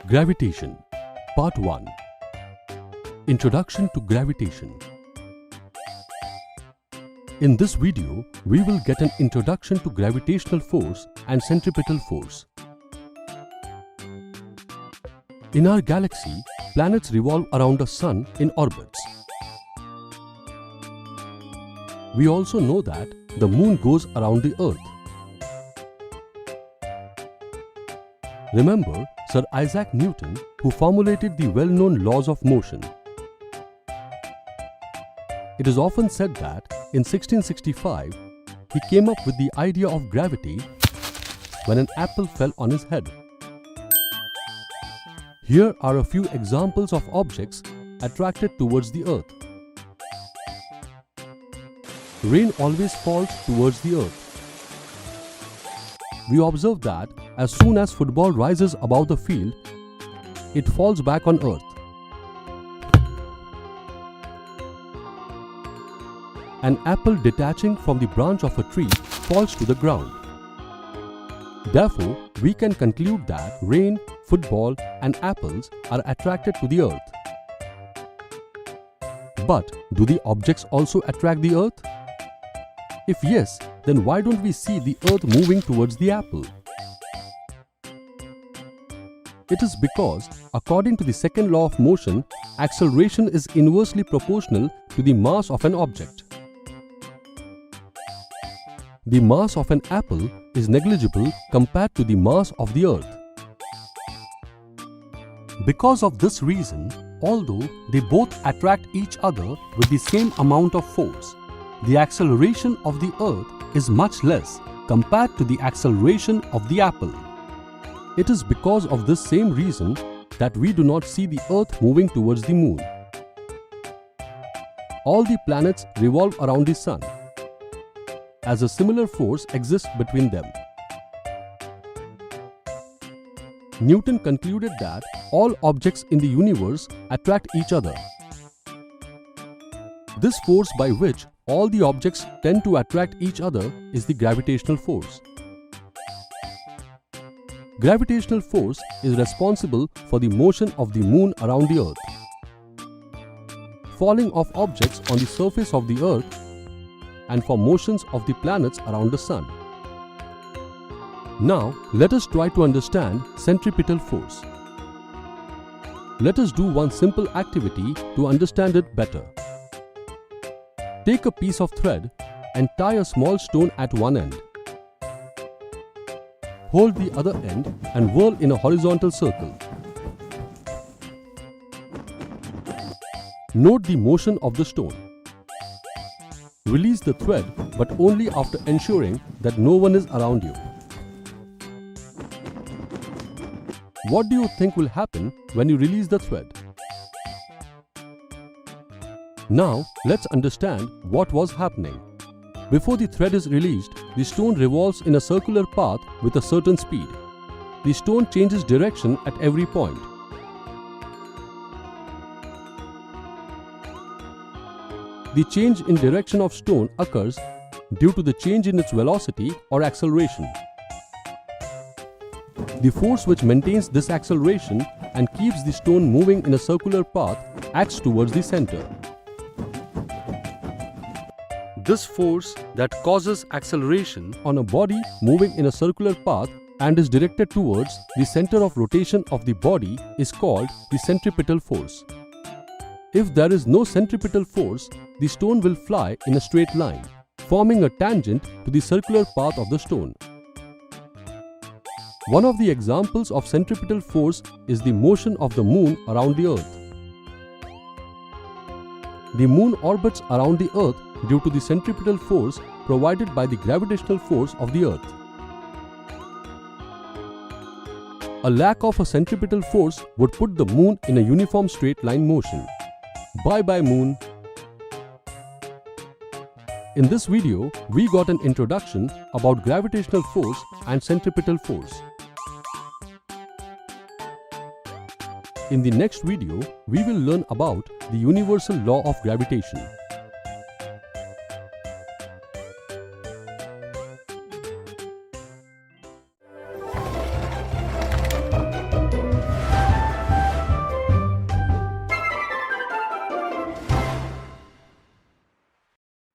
Gravitation Part 1 Introduction to Gravitation. In this video, we will get an introduction to gravitational force and centripetal force. In our galaxy, planets revolve around a sun in orbits. We also know that the moon goes around the earth. Remember Sir Isaac Newton, who formulated the well-known laws of motion. It is often said that in 1665, he came up with the idea of gravity when an apple fell on his head. Here are a few examples of objects attracted towards the earth. Rain always falls towards the earth. We observe that as soon as football rises above the field, it falls back on earth. An apple detaching from the branch of a tree falls to the ground. Therefore, we can conclude that rain, football, and apples are attracted to the earth. But do the objects also attract the earth? If yes, then why don't we see the earth moving towards the apple? It is because, according to the second law of motion, acceleration is inversely proportional to the mass of an object. The mass of an apple is negligible compared to the mass of the earth. Because of this reason, although they both attract each other with the same amount of force, the acceleration of the earth is much less compared to the acceleration of the apple. It is because of this same reason that we do not see the earth moving towards the moon. All the planets revolve around the sun, as a similar force exists between them. Newton concluded that all objects in the universe attract each other. This force by which all the objects tend to attract each other is the gravitational force. Gravitational force is responsible for the motion of the moon around the earth, falling of objects on the surface of the earth, and for motions of the planets around the sun. Now, let us try to understand centripetal force. Let us do one simple activity to understand it better. Take a piece of thread and tie a small stone at one end. Hold the other end and whirl in a horizontal circle. Note the motion of the stone. Release the thread, but only after ensuring that no one is around you. What do you think will happen when you release the thread? Now, let's understand what was happening. Before the thread is released, the stone revolves in a circular path with a certain speed. The stone changes direction at every point. The change in direction of stone occurs due to the change in its velocity or acceleration. The force which maintains this acceleration and keeps the stone moving in a circular path acts towards the center. This force that causes acceleration on a body moving in a circular path and is directed towards the center of rotation of the body is called the centripetal force. If there is no centripetal force, the stone will fly in a straight line, forming a tangent to the circular path of the stone. One of the examples of centripetal force is the motion of the moon around the earth. The moon orbits around the earth due to the centripetal force provided by the gravitational force of the earth. A lack of a centripetal force would put the moon in a uniform straight line motion. Bye-bye moon. In this video, we got an introduction about gravitational force and centripetal force. In the next video, we will learn about the universal law of gravitation.